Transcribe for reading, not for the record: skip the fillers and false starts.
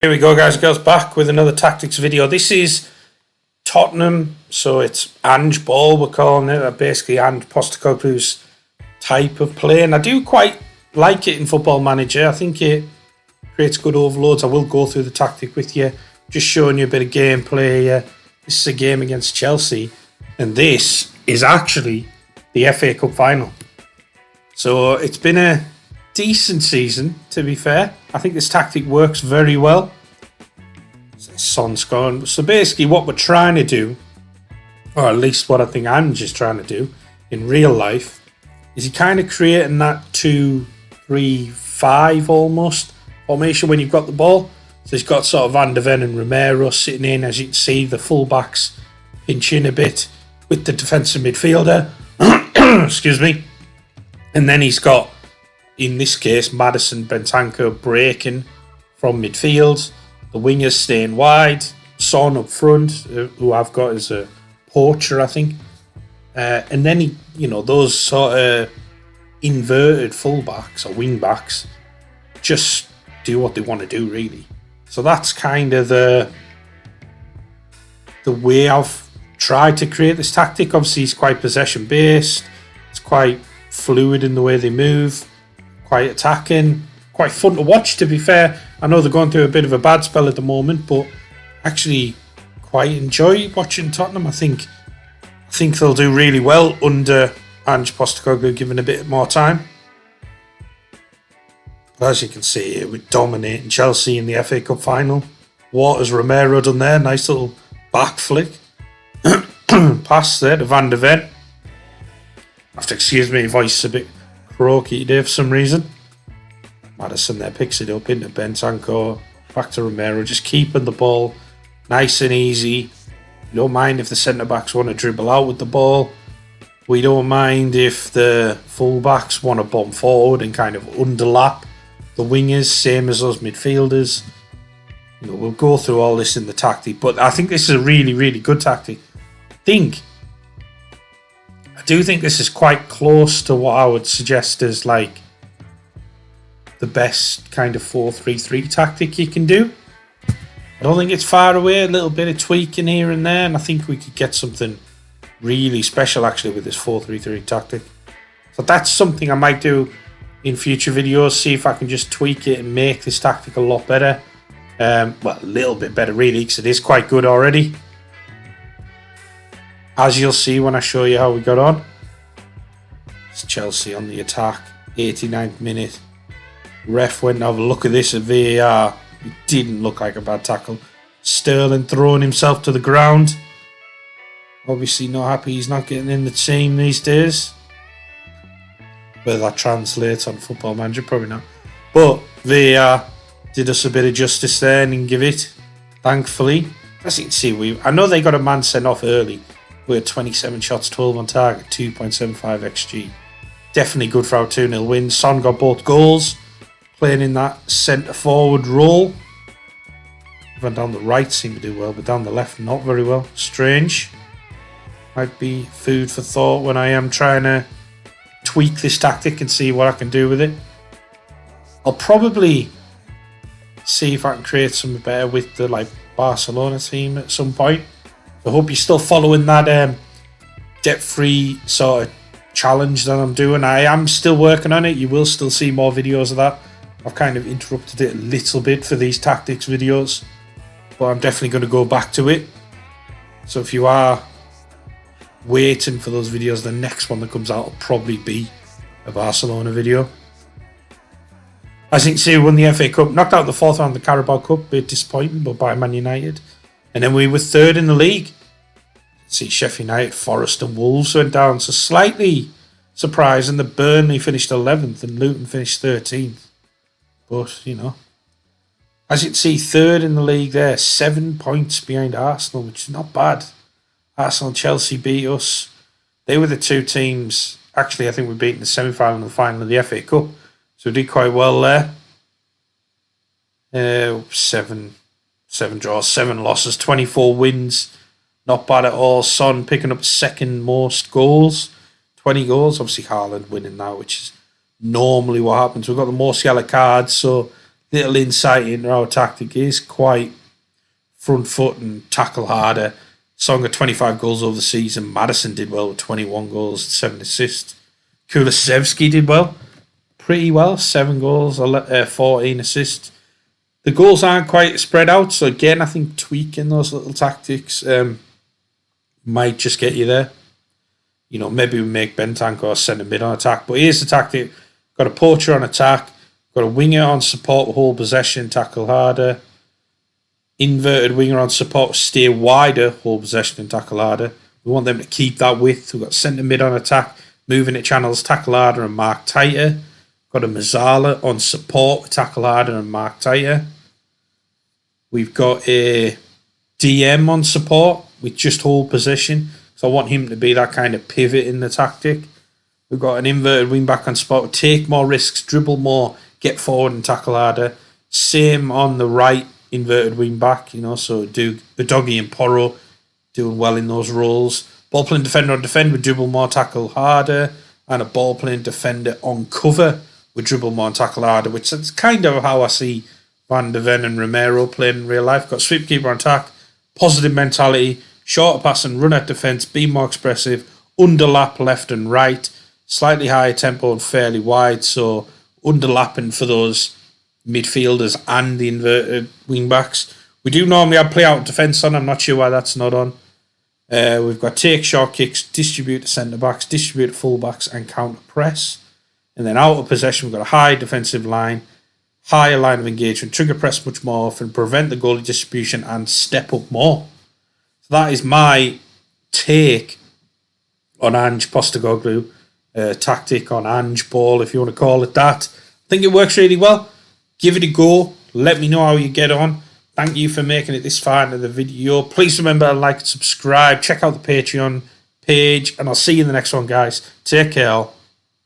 Here we go, guys and girls, back with another tactics video. This is Tottenham, so it's Angeball, we're calling it, basically Ange Postecoglou's type of play, and I do quite like it in Football Manager. I think it creates good overloads. I will go through the tactic with you, just showing you a bit of gameplay. This is a game against Chelsea, and this is actually the FA Cup final. So it's been a decent season, to be fair. I think this tactic works very well. Son's gone. So basically what we're trying to do, or at least what I think Ange is trying to do in real life, is he kind of creating that 2-3-5 almost formation when you've got the ball. So he's got sort of Van de Ven and Romero sitting in, as you can see, the fullbacks pinch in a bit with the defensive midfielder. Excuse me. And then he's got, in this case, Maddison, Bentancur breaking from midfield. The wingers staying wide. Son up front, who I've got as a poacher, I think. And then, those sort of inverted fullbacks or wingbacks just do what they want to do, really. So that's kind of the way I've tried to create this tactic. Obviously, it's quite possession-based. It's quite fluid in the way they move. Quite attacking. Quite fun to watch, to be fair. I know they're going through a bit of a bad spell at the moment, but actually quite enjoy watching Tottenham. I think they'll do really well under Ange Postecoglou given a bit more time. But as you can see here, we're dominating Chelsea in the FA Cup final. What has Romero done there? Nice little back flick. Pass there to Van de Ven. I have to excuse me, voice is a bit croaky today for some reason. Maddison there picks it up into Bentancur, back to Romero, just keeping the ball nice and easy. We don't mind if the centre-backs want to dribble out with the ball. We don't mind if the full-backs want to bomb forward and kind of underlap the wingers, same as those midfielders. We'll go through all this in the tactic, but I think this is a really, really good tactic. I do think this is quite close to what I would suggest as like the best kind of 4-3-3 tactic you can do. I don't think it's far away, a little bit of tweaking here and there, and I think we could get something really special actually with this 4-3-3 tactic. So that's something I might do in future videos, see if I can just tweak it and make this tactic a lot better. Well, a little bit better really, because it is quite good already. As you'll see when I show you how we got on. It's Chelsea on the attack, 89th minute. Ref went to have a look at this at VAR. It didn't look like a bad tackle. Sterling throwing himself to the ground. Obviously not happy he's not getting in the team these days. Whether that translates on Football Manager, probably not. But VAR did us a bit of justice there and didn't give it, thankfully. As you can see, I know they got a man sent off early. We had 27 shots, 12 on target, 2.75 XG. Definitely good for our 2-0 win. Son got both goals, playing in that centre-forward role. Even down the right seemed to do well, but down the left not very well. Strange. Might be food for thought when I am trying to tweak this tactic and see what I can do with it. I'll probably see if I can create something better with the Barcelona team at some point. I hope you're still following that debt-free sort of challenge that I'm doing. I am still working on it. You will still see more videos of that. I've kind of interrupted it a little bit for these tactics videos, but I'm definitely going to go back to it. So if you are waiting for those videos, the next one that comes out will probably be a Barcelona video. As you can see, we won the FA Cup, knocked out the fourth round of the Carabao Cup, a bit disappointing, but by Man United. And then we were third in the league. See, Sheffield United, Forest and Wolves went down. So slightly surprising that Burnley finished 11th and Luton finished 13th. But, as you can see, third in the league there, 7 points behind Arsenal, which is not bad. Arsenal and Chelsea beat us. They were the two teams. Actually, I think we beat in the semi-final and the final of the FA Cup. So we did quite well there. 7 draws, 7 losses, 24 wins. Not bad at all. Son picking up second most goals. 20 goals. Obviously, Haaland winning now, which is normally what happens. We've got the most yellow cards, so little insight into our tactic is quite front foot and tackle harder. Song got 25 goals over the season. Madison did well with 21 goals, 7 assists. Kulusevski did well, pretty well, 7 goals, 14 assists. The goals aren't quite spread out, so again, I think tweaking those little tactics might just get you there. You know, maybe we make Bentancur centre mid on attack, but here's the tactic. Got a poacher on attack, got a winger on support with hold possession, tackle harder. Inverted winger on support, stay wider, hold possession and tackle harder. We want them to keep that width. We've got centre mid on attack, moving it channels, tackle harder and mark tighter. Got a Mazzala on support, tackle harder and mark tighter. We've got a DM on support with just hold position. So I want him to be that kind of pivot in the tactic. We've got an inverted wing back on support, take more risks, dribble more, get forward and tackle harder. Same on the right inverted wing back, you know, so do Udogie and Porro doing well in those roles. Ball playing defender on defend with dribble more, tackle harder, and a ball playing defender on cover with dribble more and tackle harder, which is kind of how I see Van de Ven and Romero playing in real life. Got sweep keeper on attack, positive mentality, shorter pass and run at defence, be more expressive, underlap left and right, slightly higher tempo and fairly wide, so underlapping for those midfielders and the inverted wing backs. We do normally have play out defence on, I'm not sure why that's not on. We've got take short kicks, distribute to centre backs, distribute to full backs and counter press. And then out of possession, we've got a high defensive line, higher line of engagement, trigger press much more often, prevent the goalie distribution and step up more. So that is my take on Ange Postecoglou, tactic on Angeball, if you want to call it that. I think it works really well. Give it a go. Let me know how you get on. Thank you for making it this far into the video. Please remember to like and subscribe. Check out the Patreon page. And I'll see you in the next one, guys. Take care.